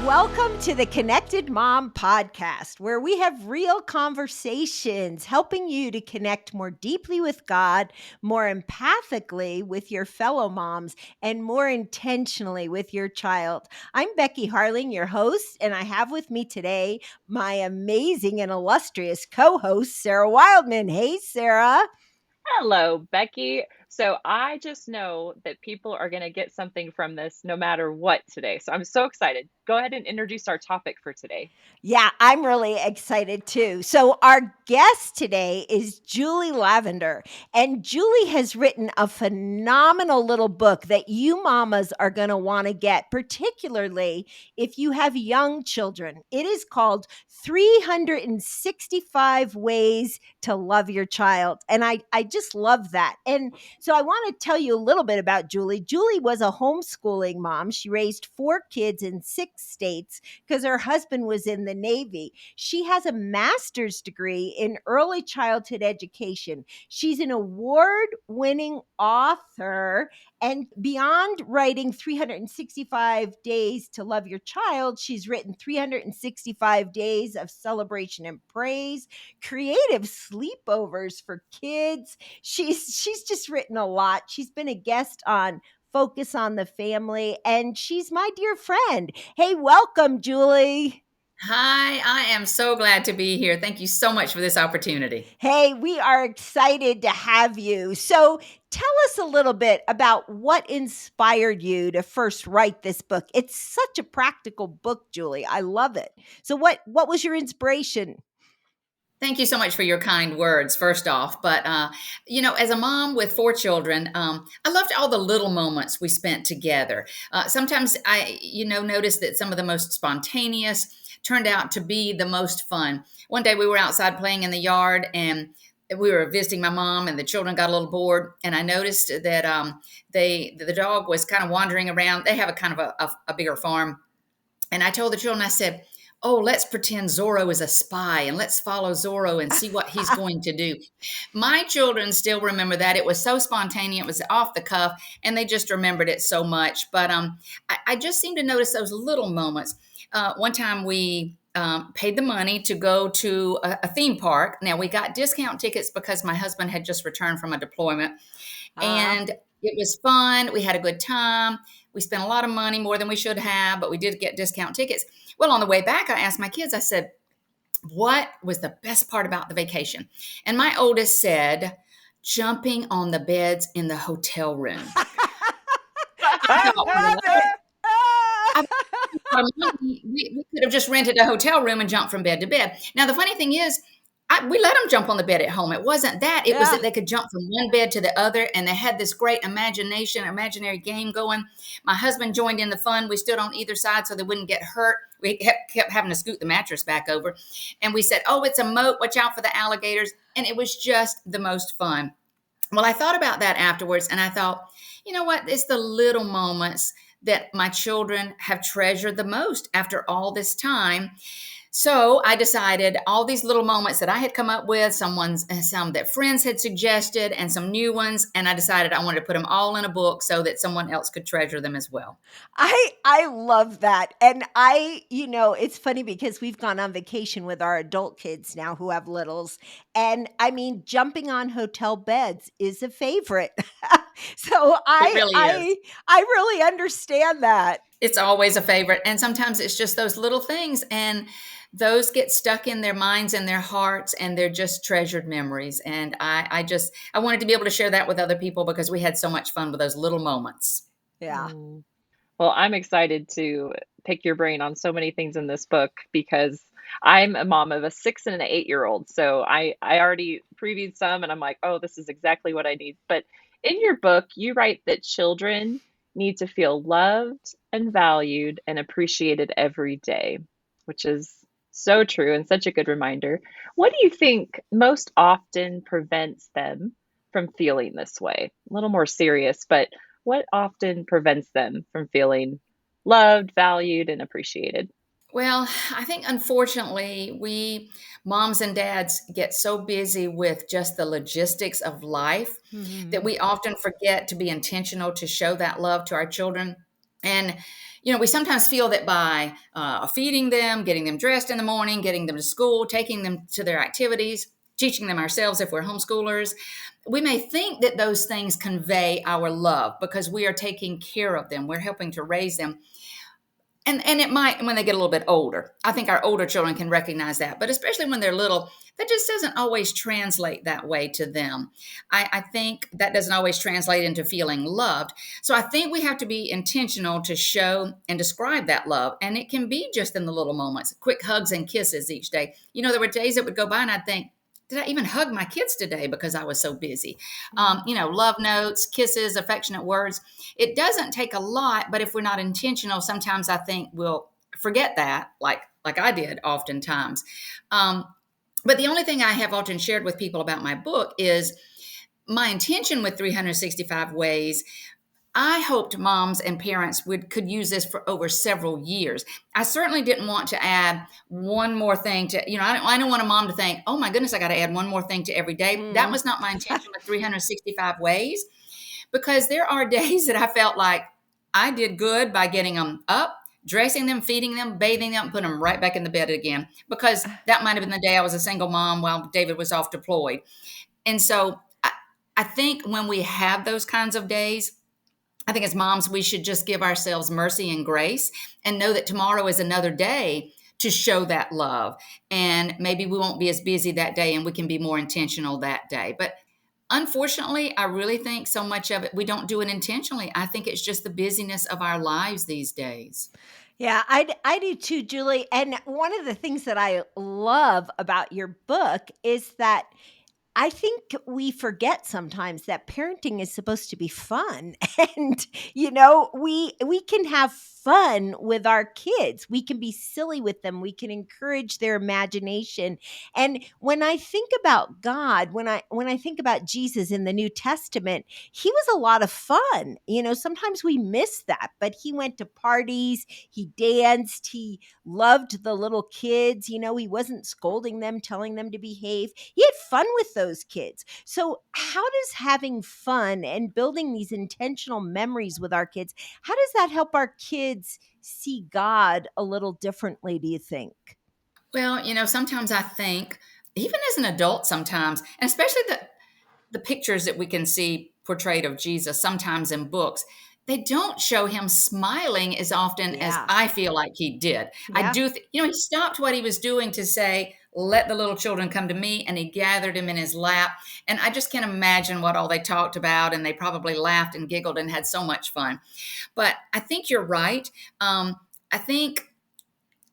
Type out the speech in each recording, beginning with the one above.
Welcome to the Connected Mom podcast, where we have real conversations helping you to connect more deeply with God, more empathically with your fellow moms, and more intentionally with your child. I'm Becky Harling, your host, and I have with me today my amazing and illustrious co host, Sarah Wildman. Hey, Sarah. Hello, Becky. So I just know that people are going to get something from this no matter what today. So I'm so excited. Go ahead and introduce our topic for today. Yeah, I'm really excited too. So, our guest today is Julie Lavender, and Julie has written a phenomenal little book that you mamas are going to want to get, particularly if you have young children. It is called 365 Ways to Love Your Child. And I just love that. And so, I want to tell you a little bit about Julie. Julie was a homeschooling mom. She raised 4 kids in 6 states because her husband was in the Navy. She has a master's degree in early childhood education. She's an award winning author. And beyond writing 365 Days to Love Your Child, she's written 365 Days of Celebration and Praise, creative sleepovers for kids. She's just written a lot. She's been a guest on Focus on the Family, and she's my dear friend. Hey, welcome, Julie. Hi, I am so glad to be here. Thank you so much for this opportunity. Hey, we are excited to have you. So, tell us a little bit about what inspired you to first write this book. It's such a practical book, Julie. I love it. So, what was your inspiration? Thank you so much for your kind words, first off. But, as a mom with 4 children, I loved all the little moments we spent together. Sometimes noticed that some of the most spontaneous turned out to be the most fun. One day we were outside playing in the yard and we were visiting my mom and the children got a little bored. And I noticed that the dog was kind of wandering around. They have a kind of a bigger farm. And I told the children, I said, "Oh, let's pretend Zorro is a spy and let's follow Zorro and see what he's going to do." My children still remember that. It was so spontaneous, it was off the cuff, and they just remembered it so much. But I just seem to notice those little moments. One time we paid the money to go to a theme park. Now, we got discount tickets because my husband had just returned from a deployment. Ah, And it was fun. We had a good time. We spent a lot of money, more than we should have, but we did get discount tickets. Well, on the way back, I asked my kids, I said, "What was the best part about the vacation?" And my oldest said, "Jumping on the beds in the hotel room." I I thought, love "What?" it. Ah. I we could have just rented a hotel room and jumped from bed to bed. Now, the funny thing is, we let them jump on the bed at home. It wasn't that. It was Yeah. that they could jump from one bed to the other, and they had this great imaginary game going. My husband joined in the fun. We stood on either side so they wouldn't get hurt. We kept having to scoot the mattress back over. And we said, "Oh, it's a moat. Watch out for the alligators." And it was just the most fun. Well, I thought about that afterwards, and I thought, you know what? It's the little moments that my children have treasured the most after all this time. So I decided all these little moments that I had come up with, some that friends had suggested, and some new ones, and I decided I wanted to put them all in a book so that someone else could treasure them as well. I love that. And it's funny because we've gone on vacation with our adult kids now who have littles. And I mean, jumping on hotel beds is a favorite. So It I really is. I I really understand that. It's always a favorite, and sometimes it's just those little things, and those get stuck in their minds and their hearts, and they're just treasured memories. And I wanted to be able to share that with other people because we had so much fun with those little moments. Yeah. Mm. Well, I'm excited to pick your brain on so many things in this book because I'm a mom of a 6 and an 8-year-old. So I already previewed some and I'm like, oh, this is exactly what I need. But in your book, you write that children need to feel loved and valued and appreciated every day, which is so true and such a good reminder. What do you think most often prevents them from feeling this way? A little more serious, but what often prevents them from feeling loved, valued, and appreciated? Well, I think unfortunately, we moms and dads get so busy with just the logistics of life that Mhm. we often forget to be intentional to show that love to our children. And, we sometimes feel that by feeding them, getting them dressed in the morning, getting them to school, taking them to their activities, teaching them ourselves if we're homeschoolers, we may think that those things convey our love because we are taking care of them. We're helping to raise them. And it might when they get a little bit older. I think our older children can recognize that, but especially when they're little, that just doesn't always translate that way to them. I think that doesn't always translate into feeling loved. So I think we have to be intentional to show and describe that love. And it can be just in the little moments, quick hugs and kisses each day. There were days that would go by and I'd think, did I even hug my kids today because I was so busy? Love notes, kisses, affectionate words. It doesn't take a lot, but if we're not intentional, sometimes I think we'll forget that, like I did oftentimes. But the only thing I have often shared with people about my book is my intention with 365 Ways. I hoped moms and parents could use this for over several years. I certainly didn't want to add one more thing to, I don't want a mom to think, oh my goodness, I got to add one more thing to every day. That Mm. was not my intention with 365 Ways, because there are days that I felt like I did good by getting them up, dressing them, feeding them, bathing them, putting them right back in the bed again, because that might have been the day I was a single mom while David was off deployed. And so I think when we have those kinds of days, I think as moms, we should just give ourselves mercy and grace and know that tomorrow is another day to show that love. And maybe we won't be as busy that day and we can be more intentional that day. But unfortunately, I really think so much of it, we don't do it intentionally. I think it's just the busyness of our lives these days. Yeah, I do too, Julie. And one of the things that I love about your book is that I think we forget sometimes that parenting is supposed to be fun. And we can have fun with our kids. We can be silly with them. We can encourage their imagination. And when I think about God, when I think about Jesus in the New Testament, he was a lot of fun. Sometimes we miss that, but he went to parties, he danced, he loved the little kids. He wasn't scolding them, telling them to behave. He had fun with those kids. So, how does having fun and building these intentional memories with our kids, how does that help our kids see God a little differently, do you think? Well, sometimes I think, even as an adult, sometimes, and especially the pictures that we can see portrayed of Jesus sometimes in books, they don't show him smiling as often as Yeah. I feel like he did. I Yeah. do, he stopped what he was doing to say, let the little children come to me, and he gathered him in his lap. And I just can't imagine what all they talked about. And they probably laughed and giggled and had so much fun. But I think you're right. I think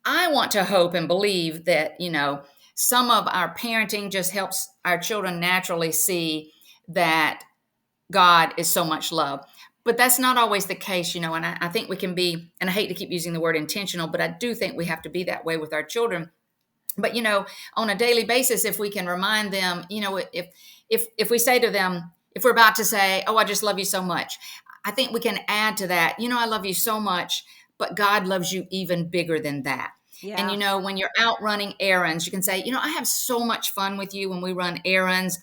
I want to hope and believe that, some of our parenting just helps our children naturally see that God is so much love. But that's not always the case, and I think we can be, and I hate to keep using the word intentional, but I do think we have to be that way with our children. But, on a daily basis, if we can remind them, if we say to them, if we're about to say, oh, I just love you so much, I think we can add to that, I love you so much, but God loves you even bigger than that. And, Yeah. when you're out running errands, you can say, I have so much fun with you when we run errands,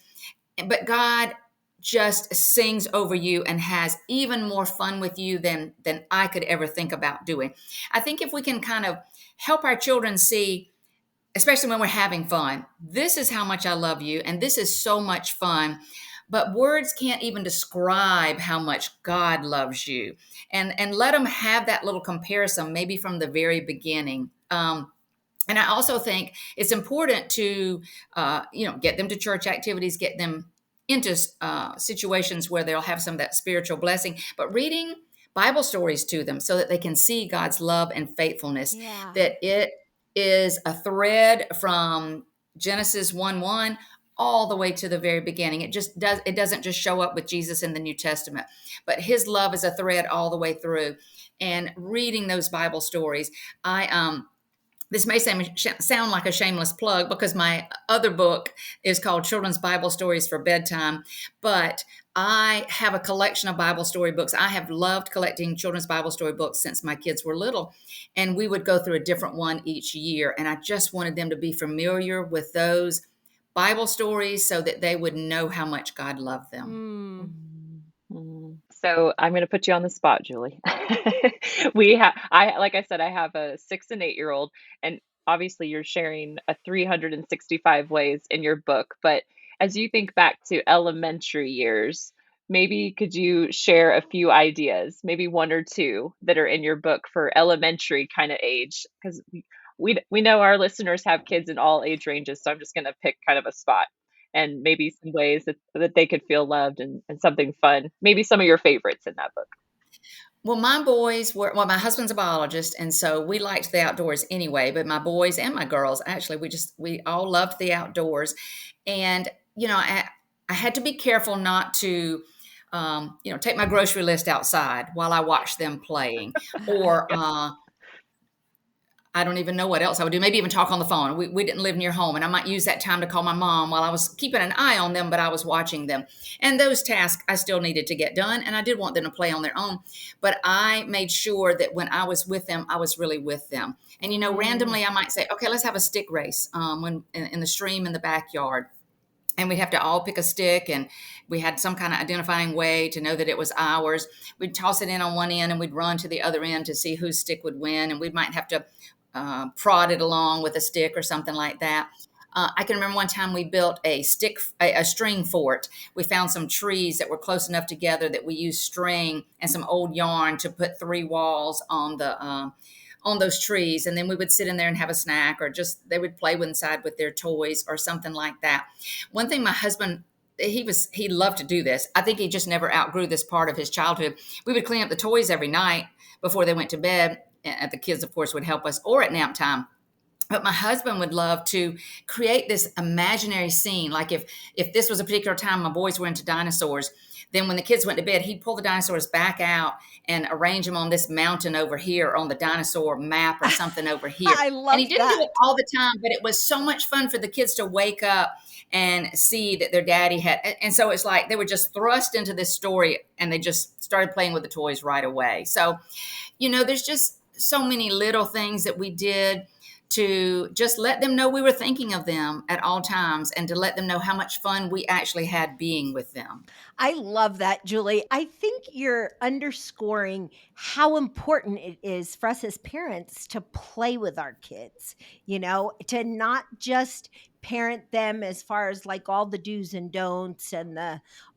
but God just sings over you and has even more fun with you than I could ever think about doing. I think if we can kind of help our children see, especially when we're having fun, this is how much I love you and this is so much fun, but words can't even describe how much God loves you. And let them have that little comparison maybe from the very beginning. And I also think it's important to, get them to church activities, get them into situations where they'll have some of that spiritual blessing, but reading Bible stories to them so that they can see God's love and faithfulness, Yeah. that it is a thread from Genesis 1:1 all the way to the very beginning. It doesn't just show up with Jesus in the New Testament, but his love is a thread all the way through. And reading those Bible stories, this may sound like a shameless plug because my other book is called Children's Bible Stories for Bedtime, but I have a collection of Bible story books. I have loved collecting children's Bible story books since my kids were little, and we would go through a different one each year. And I just wanted them to be familiar with those Bible stories so that they would know how much God loved them. Mm. Mm. So I'm going to put you on the spot, Julie. Like I said, I have a 6 and 8 year old, and obviously you're sharing a 365 ways in your book. But as you think back to elementary years, maybe could you share a few ideas, maybe one or two that are in your book for elementary kind of age? Because we know our listeners have kids in all age ranges, so I'm just going to pick kind of a spot and maybe some ways that they could feel loved and something fun. Maybe some of your favorites in that book. Well, my boys were, well, my husband's a biologist, and so we liked the outdoors anyway, but my boys and my girls, actually, we all loved the outdoors. And, I had to be careful not to, take my grocery list outside while I watched them playing, or, Yeah. I don't even know what else I would do. Maybe even talk on the phone. We didn't live near home, and I might use that time to call my mom while I was keeping an eye on them, but I was watching them. And those tasks I still needed to get done, and I did want them to play on their own. But I made sure that when I was with them, I was really with them. And Mm. randomly I might say, "Okay, let's have a stick race when in the stream in the backyard." And we'd have to all pick a stick, and we had some kind of identifying way to know that it was ours. We'd toss it in on one end and we'd run to the other end to see whose stick would win, and we might have to prod it along with a stick or something like that. I can remember one time we built a string fort. We found some trees that were close enough together that we used string and some old yarn to put three walls on those trees, and then we would sit in there and have a snack, or just they would play inside with their toys or something like that. One thing my husband, he loved to do this. I think he just never outgrew this part of his childhood. We would clean up the toys every night before they went to bed, and the kids of course would help us, or at nap time. But my husband would love to create this imaginary scene, like if this was a particular time my boys were into dinosaurs, then when the kids went to bed, he'd pull the dinosaurs back out and arrange them on this mountain over here on the dinosaur map or something over here. I And he love didn't do that. it all the time, but it was so much fun for the kids to wake up and see that their daddy had. And so it's like they were just thrust into this story, and they just started playing with the toys right away. So, there's just so many little things that we did to just let them know we were thinking of them at all times, and to let them know how much fun we actually had being with them. I love that, Julie. I think you're underscoring how important it is for us as parents to play with our kids, to not just parent them as far as like all the do's and don'ts and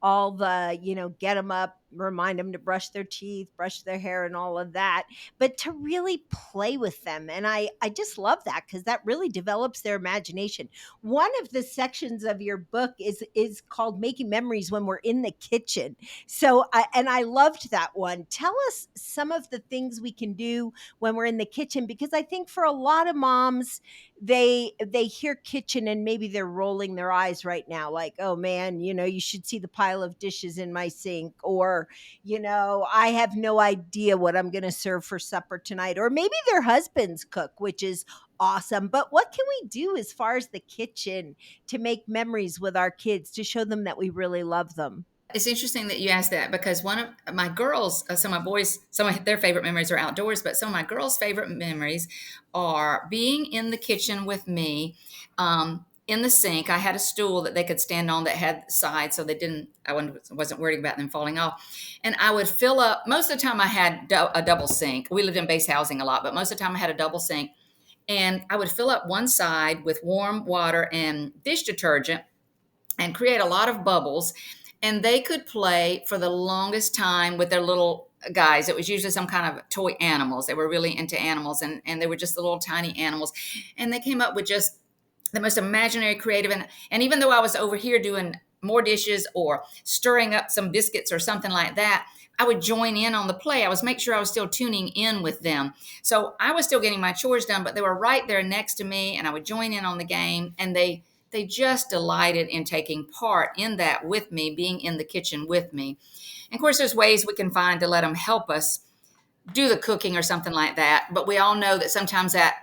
all the, get them up, remind them to brush their teeth, brush their hair and all of that, but to really play with them. And I just love that because that really develops their imagination. One of the sections of your book is called making memories when we're in the kitchen. So I loved that one. Tell us some of the things we can do when we're in the kitchen, because I think for a lot of moms, they hear kitchen and maybe they're rolling their eyes right now like, oh man, you should see the pile of dishes in my sink, or I have no idea what I'm going to serve for supper tonight, or maybe their husbands cook, which is awesome. But what can we do as far as the kitchen to make memories with our kids to show them that we really love them? It's interesting that you asked that, because one of my girls, some of my boys, some of their favorite memories are outdoors, but some of my girls' favorite memories are being in the kitchen with me. In the sink, I had a stool that they could stand on that had sides, so I wasn't worried about them falling off. And I would fill up. Most of the time, I had a double sink. We lived in base housing a lot, but most of the time, I had a double sink, and I would fill up one side with warm water and dish detergent and create a lot of bubbles. And they could play for the longest time with their little guys. It was usually some kind of toy animals. They were really into animals, and they were just the little tiny animals. And they came up with just the most imaginary, creative. And even though I was over here doing more dishes or stirring up some biscuits or something like that, I would join in on the play. I was make sure I was still tuning in with them. So I was still getting my chores done, but they were right there next to me, and I would join in on the game. And they just delighted in taking part in that with me, being in the kitchen with me. And of course, there's ways we can find to let them help us do the cooking or something like that. But we all know that sometimes that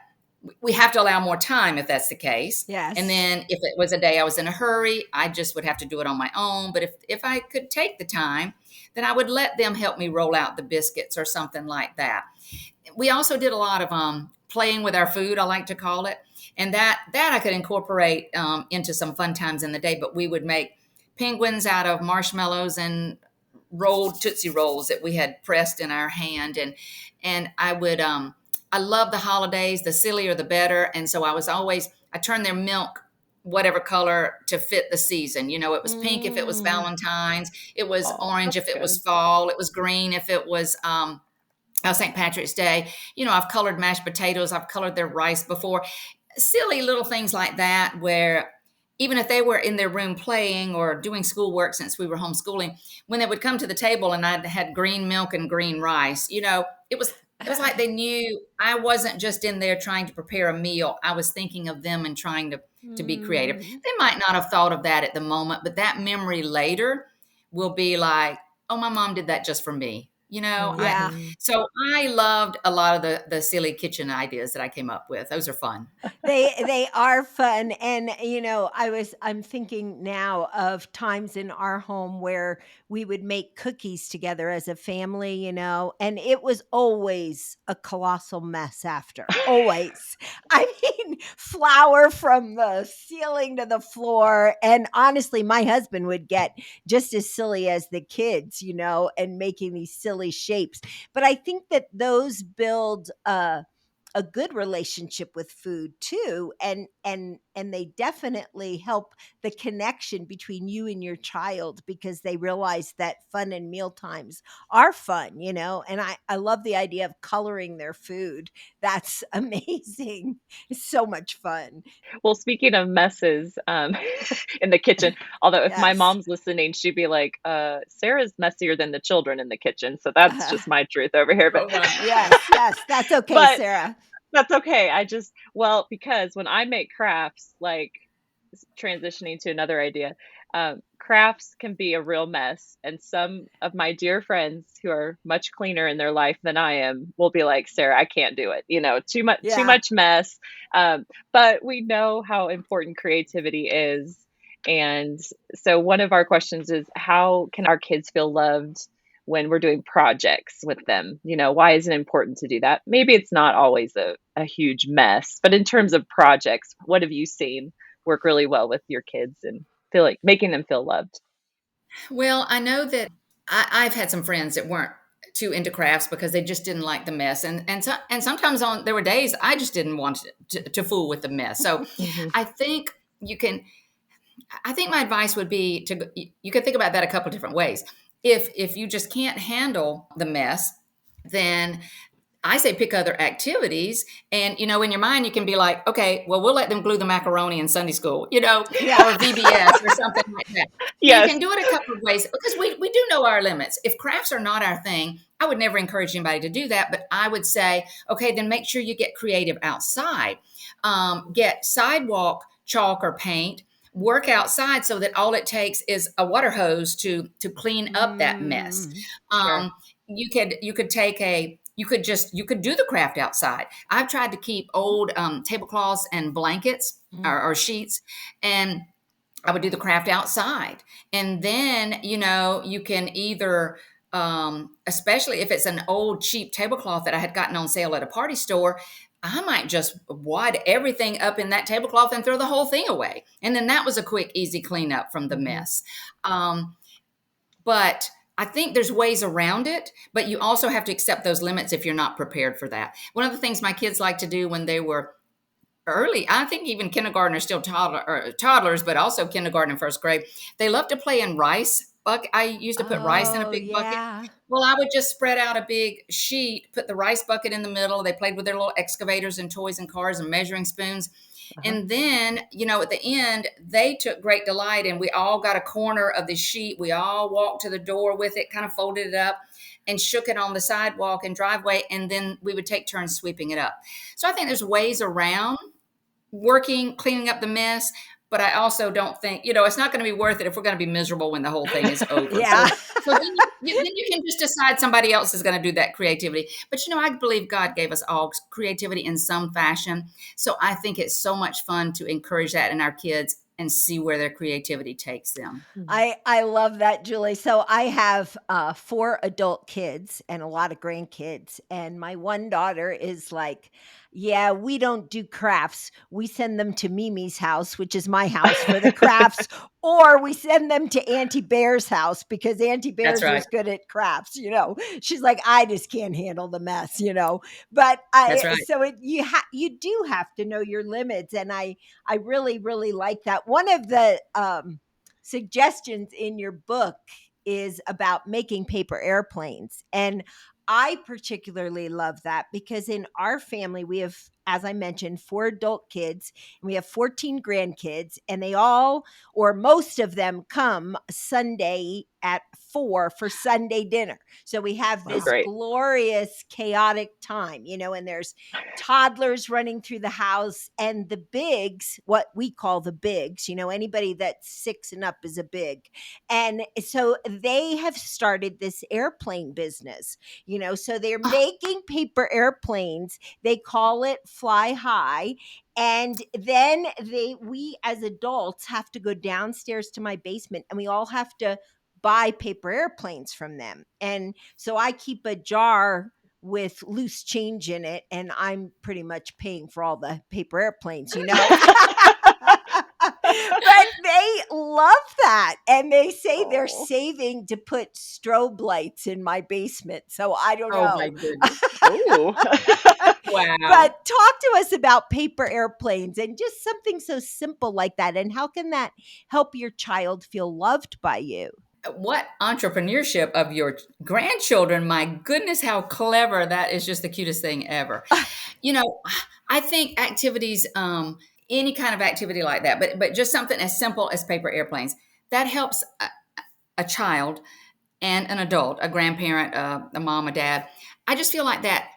we have to allow more time if that's the case. And Yes. then if it was a day I was in a hurry, I just would have to do it on my own. But if I could take the time, then I would let them help me roll out the biscuits or something like that. We also did a lot of playing with our food, I like to call it, and that I could incorporate into some fun times in the day. But we would make penguins out of marshmallows and rolled Tootsie Rolls that we had pressed in our hand. And I would, I love the holidays, the sillier the better. And so I turned their milk whatever color to fit the season. You know, it was pink if it was Mm. Valentine's, it was Oh, orange if that's it was good. fall, it was green if it was St. Patrick's Day. You know, I've colored mashed potatoes, I've colored their rice before. Silly little things like that, where even if they were in their room playing or doing schoolwork, since we were homeschooling, when they would come to the table and I had green milk and green rice, you know, it was like they knew I wasn't just in there trying to prepare a meal. I was thinking of them and trying to be creative. Mm. They might not have thought of that at the moment, but that memory later will be like, oh, my mom did that just for me. You know, Yeah. Mhm. so I loved a lot of the silly kitchen ideas that I came up with. Those are fun. They are fun, and I'm thinking now of times in our home where we would make cookies together as a family, and it was always a colossal mess after. Always. I mean, flour from the ceiling to the floor, and honestly, my husband would get just as silly as the kids, and making these silly shapes. But I think that those build a good relationship with food too, and they definitely help the connection between you and your child, because they realize that fun and meal times are fun, and I love the idea of coloring their food. That's amazing. It's so much fun. Well, speaking of messes, in the kitchen, although if my Yes. mom's listening, she'd be like, Sarah's messier than the children in the kitchen. So that's just my truth over here. But Oh my. Yes, yes, that's okay, but Sarah. that's okay. Well, because when I make crafts, like transitioning to another idea, crafts can be a real mess. And some of my dear friends who are much cleaner in their life than I am will be like, Sarah, I can't do it. Too Yeah. much mess. But we know how important creativity is. And so one of our questions is, how can our kids feel loved when we're doing projects with them? Why is it important to do that? Maybe it's not always a huge mess, but in terms of projects, what have you seen work really well with your kids and feel like making them feel loved? Well, I know that I've had some friends that weren't too into crafts because they just didn't like the mess, and sometimes there were days I just didn't want to fool with the mess. So Hmm. I think you can. I think my advice would be you can think about that a couple different ways. If you just can't handle the mess, then I say pick other activities. And, in your mind, you can be like, okay, well, we'll let them glue the macaroni in Sunday school, Yeah. or VBS or something like that. So you Yes. can do it a couple of ways because we do know our limits. If crafts are not our thing, I would never encourage anybody to do that. But I would say, okay, then make sure you get creative outside. Get sidewalk chalk or paint. Work outside so that all it takes is a water hose to clean up that mess. Mm. Sure. Um, you could do the craft outside. I've tried to keep old tablecloths and blankets Mm. or sheets, and I would do the craft outside. And then, you can either, especially if it's an old cheap tablecloth that I had gotten on sale at a party store, I might just wad everything up in that tablecloth and throw the whole thing away. And then that was a quick, easy cleanup from the Hmm. mess. Um, but I think there's ways around it, but you also have to accept those limits if you're not prepared for that. One of the things my kids like to do when they were early, I think even kindergarten are still toddlers, but also kindergarten and first grade, they love to play in rice bucket. I used to put rice in a Oh, big bucket. yeah. Well, I would just spread out a big sheet, put the rice bucket in the middle. They played with their little excavators and toys and cars and measuring spoons. Uh-huh. And then, at the end, they took great delight, and we all got a corner of the sheet. We all walked to the door with it, kind of folded it up and shook it on the sidewalk and driveway. And then we would take turns sweeping it up. So I think there's ways around cleaning up the mess. But I also don't think, it's not going to be worth it if we're going to be miserable when the whole thing is over. Yeah. So then you can just decide somebody else is going to do that creativity. But, I believe God gave us all creativity in some fashion. So I think it's so much fun to encourage that in our kids and see where their creativity takes them. Mhm. I love that, Julie. So I have 4 adult kids and a lot of grandkids, and my one daughter is like, Yeah, we don't do crafts. We send them to Mimi's house, which is my house, for the crafts, or we send them to Auntie Bear's house because Auntie That's Bear's right. is good at crafts, you know. She's like, I just can't handle the mess, you know. But That's I right. so it you do have to know your limits, and I really really like that. One of the suggestions in your book is about making paper airplanes, and I particularly love that because in our family, we have, as I mentioned, 4 adult kids and we have 14 grandkids, and they all, or most of them, come Sunday at 4 for Sunday dinner. So we have Oh, this great. glorious, chaotic time, you know, and there's toddlers running through the house, and the bigs, what we call the bigs, you know, anybody that's 6 and up is a big. And so they have started this airplane business, you know, so they're Oh, making paper airplanes. They call it Fly High. And then we as adults have to go downstairs to my basement, and we all have to buy paper airplanes from them. And so I keep a jar with loose change in it, and I'm pretty much paying for all the paper airplanes, you know. But they love that, and they say they're Oh. saving to put strobe lights in my basement, so I don't oh my know. goodness. Oh. Wow. But talk to us about paper airplanes and just something so simple like that, and how can that help your child feel loved by you? What entrepreneurship of your grandchildren. My goodness, how clever. That is just the cutest thing ever. You know, I think activities, any kind of activity like that, but just something as simple as paper airplanes, that helps a child and an adult, a grandparent, a mom, a dad. I just feel like that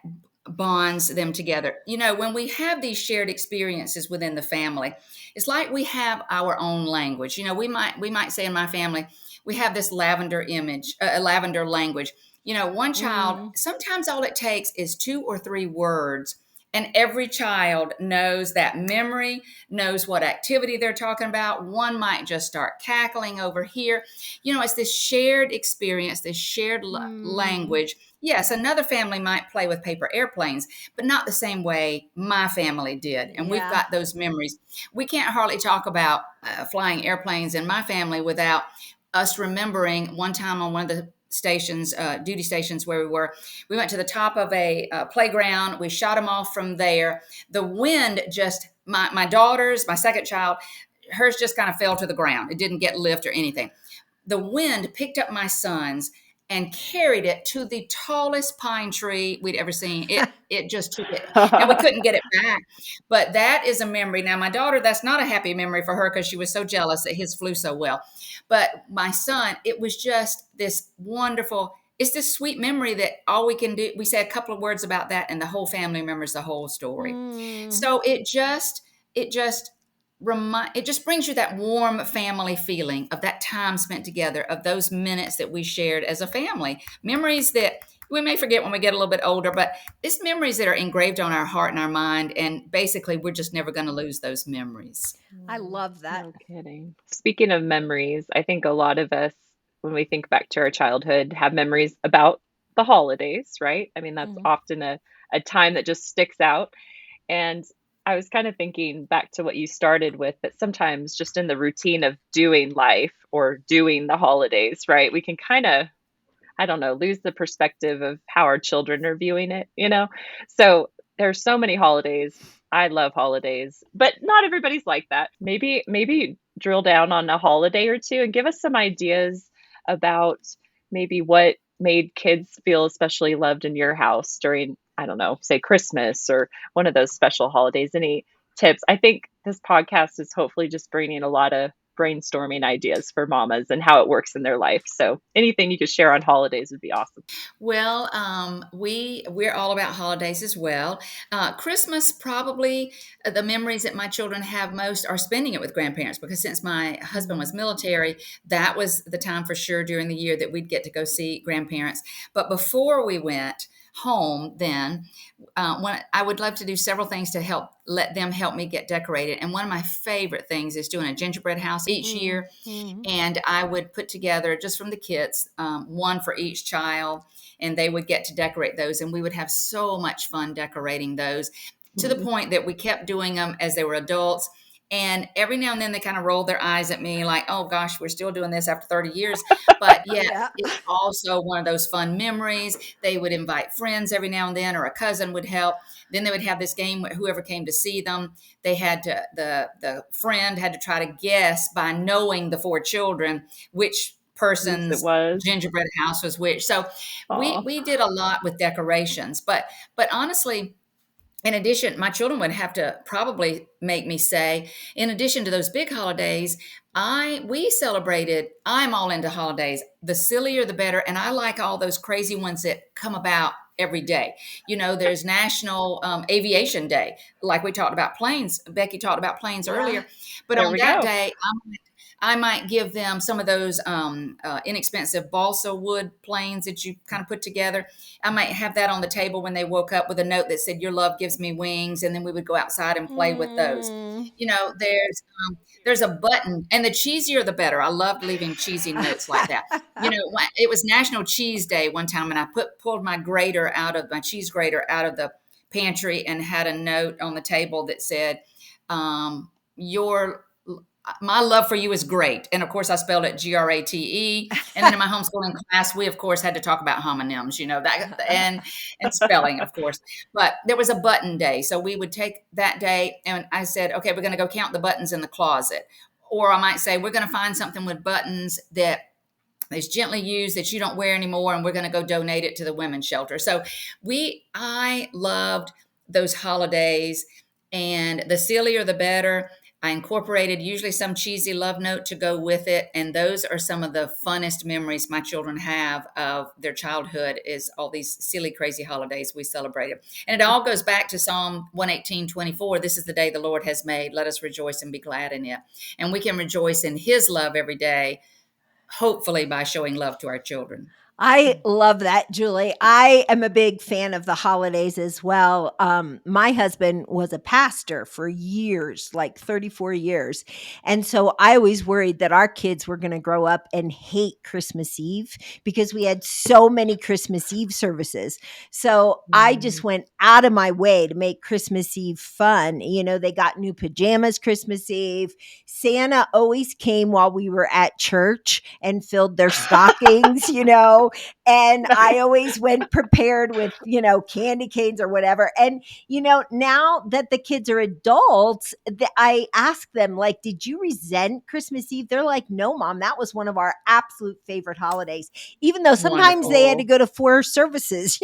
bonds them together. You know, when we have these shared experiences within the family, it's like we have our own language. You know, we might say in my family, we have this lavender image, a lavender language. You know, one child, Mm, sometimes all it takes is 2 or 3 words, and every child knows that memory, knows what activity they're talking about. One might just start cackling over here. You know, it's this shared experience, this shared mm, language. Yes, another family might play with paper airplanes, but not the same way my family did. And we've yeah. got those memories. We can't hardly talk about flying airplanes in my family without us remembering one time on one of the stations, duty stations where we went to the top of a playground. We shot them off from there. The wind just, my daughter's, my second child, hers just kind of fell to the ground. It didn't get lift or anything. The wind picked up my son's and carried it to the tallest pine tree we'd ever seen. It just took it. Now we couldn't get it back, but that is a memory. Now my daughter, that's not a happy memory for her because she was so jealous that his flew so well. But my son, it was just this wonderful. It's this sweet memory that all we can do. We say a couple of words about that, and the whole family remembers the whole story. Mm. So it just brings you that warm family feeling of that time spent together, of those minutes that we shared as a family, memories that we may forget when we get a little bit older, but it's memories that are engraved on our heart and our mind, and basically we're just never going to lose those memories. I Mm, love that. no kidding. Speaking of memories, I think a lot of us, when we think back to our childhood, have memories about the holidays, right? I mean, that's Mhm. often a time that just sticks out. And I was kind of thinking back to what you started with, that sometimes just in the routine of doing life or doing the holidays, right? We can kind of, I don't know, lose the perspective of how our children are viewing it, you know? So there's so many holidays. I love holidays, but not everybody's like that. Maybe drill down on a holiday or two and give us some ideas about maybe what made kids feel especially loved in your house during, I don't know, say Christmas or one of those special holidays. Any tips? I think this podcast is hopefully just bringing a lot of brainstorming ideas for mamas and how it works in their life. So anything you could share on holidays would be awesome. Well, we're all about holidays as well. Christmas, probably the memories that my children have most are spending it with grandparents, because since my husband was Mm. military, that was the time for sure during the year that we'd get to go see grandparents. But before we went home, then when I would love to do several things to let them help me get decorated. And one of my favorite things is doing a gingerbread house each Mm. year, Mm. and I would put together, just from the kits, one for each child, and they would get to decorate those, and we would have so much fun decorating those. to the Mhm. point that we kept doing them as they were adults. And every now and then they kind of rolled their eyes at me like, oh gosh, we're still doing this after 30 years. But yeah, Yeah. it's also one of those fun memories. They would invite friends every now and then, or a cousin would help. Then they would have this game where whoever came to see them, they had to, the friend had to try to guess by knowing the four children which Whose it person's was. gingerbread house was which. So Aw. we did a lot with decorations, but honestly, in addition, my children would have to probably make me say, in addition to those big holidays, we celebrated. I'm all into holidays. The sillier, the better, and I like all those crazy ones that come about every day. There's National Aviation Day, like we talked about planes. Becky talked about planes Yeah. earlier, but There on we that go. day, I might give them some of those inexpensive balsa wood planes that you kind of put together. I might have that on the table when they woke up with a note that said, "Your love gives me wings," and then we would go outside and play with those. Mm. There's a button, and the cheesier the better. I loved leaving cheesy notes like that. It was National Cheese Day one time, and I pulled my cheese grater out of the pantry and had a note on the table that said, "Your my love for you is great." And of course, I spelled it Grate. And then in my homeschooling class, we of course had to talk about homonyms, that and spelling, of course. But there was a button day, so we would take that day, and I said, okay, we're going to go count the buttons in the closet, or I might say we're going to find something with buttons that is gently used that you don't wear anymore, and we're going to go donate it to the women's shelter. So I loved those holidays, and the sillier the better. I incorporated usually some cheesy love note to go with it, and those are some of the funnest memories my children have of their childhood, is all these silly crazy holidays we celebrated. And it all goes back to Psalm 118:24. This is the day the Lord has made, let us rejoice and be glad in it. And we can rejoice in his love every day, hopefully by showing love to our children. I love that, Julie. I am a big fan of the holidays as well. My husband was a pastor for years, like 34 years. And so I always worried that our kids were going to grow up and hate Christmas Eve because we had so many Christmas Eve services. So I just Mhm. went out of my way to make Christmas Eve fun. They got new pajamas Christmas Eve. Santa always came while we were at church and filled their stockings. And I Nice. always went prepared with, candy canes or whatever. And, now that the kids are adults, I ask them, like, did you resent Christmas Eve? They're like, no, mom, that was one of our absolute favorite holidays, even though sometimes they had to Wonderful. go to four services.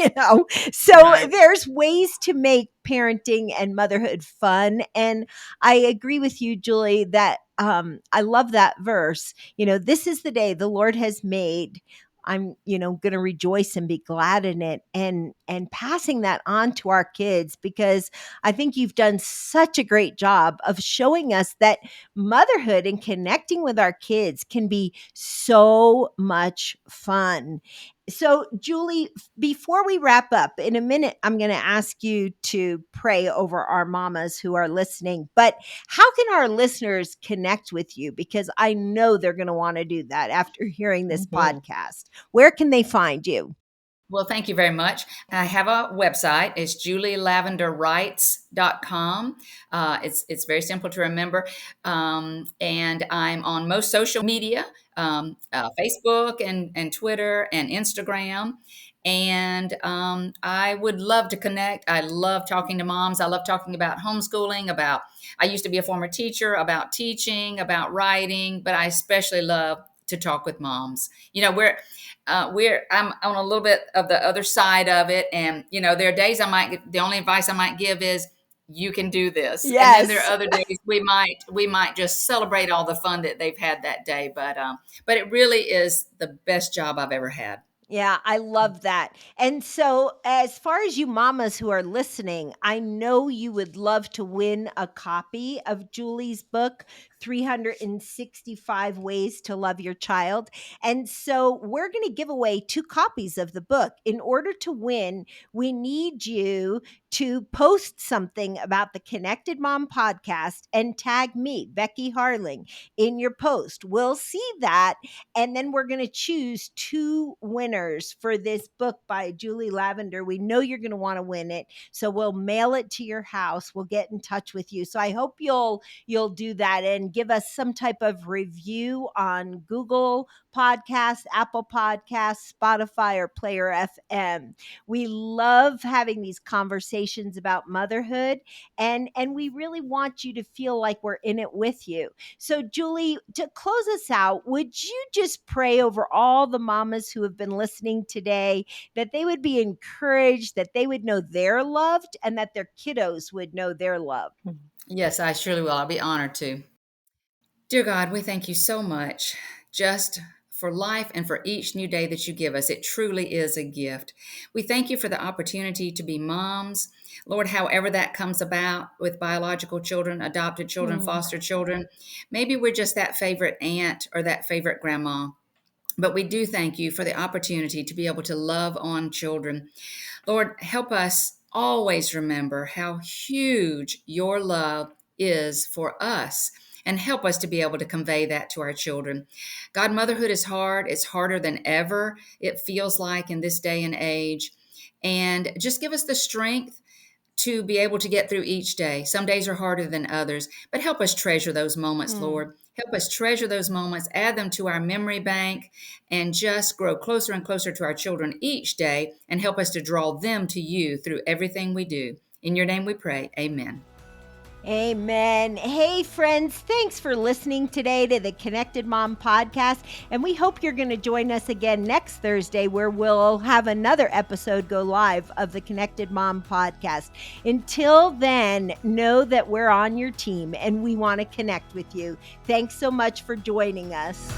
So Right. there's ways to make parenting and motherhood fun. And I agree with you, Julie, that I love that verse. This is the day the Lord has made. I'm, going to rejoice and be glad in it, and passing that on to our kids, because I think you've done such a great job of showing us that motherhood and connecting with our kids can be so much fun. So, Julie, before we wrap up, in a minute, I'm going to ask you to pray over our mamas who are listening. But how can our listeners connect with you? Because I know they're going to want to do that after hearing this Mhm. podcast. Where can they find you? Well, thank you very much. I have a website. It's julielavenderwrites.com. It's very simple to remember. And I'm on most social media, Facebook and Twitter and Instagram. And I would love to connect. I love talking to moms. I love talking about homeschooling, I used to be a former teacher, about teaching, about writing, but I especially love to talk with moms. I'm on a little bit of the other side of it, and there are days the only advice I might give is you can do this, and then there Yes. are other days we might just celebrate all the fun that they've had that day. But it really is the best job I've ever had. Yeah, I love that. And so, as far as you mamas who are listening, I know you would love to win a copy of Julie's book 365 Ways to Love Your Child. And so we're going to give away 2 copies of the book. In order to win, we need you to post something about the Connected Mom podcast and tag me, Becky Harling, in your post. We'll see that. And then we're going to choose 2 winners for this book by Julie Lavender. We know you're going to want to win it. So we'll mail it to your house. We'll get in touch with you. So I hope you'll do that and give us some type of review on Google Podcasts, Apple Podcasts, Spotify, or Player FM. We love having these conversations about motherhood, and we really want you to feel like we're in it with you. So Julie, to close us out, would you just pray over all the mamas who have been listening today, that they would be encouraged, that they would know they're loved, and that their kiddos would know they're loved? Yes, I surely will. I'll be honored to. Dear God, we thank you so much just for life and for each new day that you give us. It truly is a gift. We thank you for the opportunity to be moms. Lord, however that comes about with biological children, adopted children, Mm. foster children, maybe we're just that favorite aunt or that favorite grandma. But we do thank you for the opportunity to be able to love on children. Lord, help us always remember how huge your love is for us, and help us to be able to convey that to our children. God, motherhood is hard. It's harder than ever, it feels like, in this day and age. And just give us the strength to be able to get through each day. Some days are harder than others, but help us treasure those moments, Mm. Lord. Help us treasure those moments, add them to our memory bank, and just grow closer and closer to our children each day, and help us to draw them to you through everything we do. In your name we pray. Amen. Amen. Hey, friends, thanks for listening today to the Connected Mom podcast. And we hope you're going to join us again next Thursday, where we'll have another episode go live of the Connected Mom podcast. Until then, know that we're on your team and we want to connect with you. Thanks so much for joining us.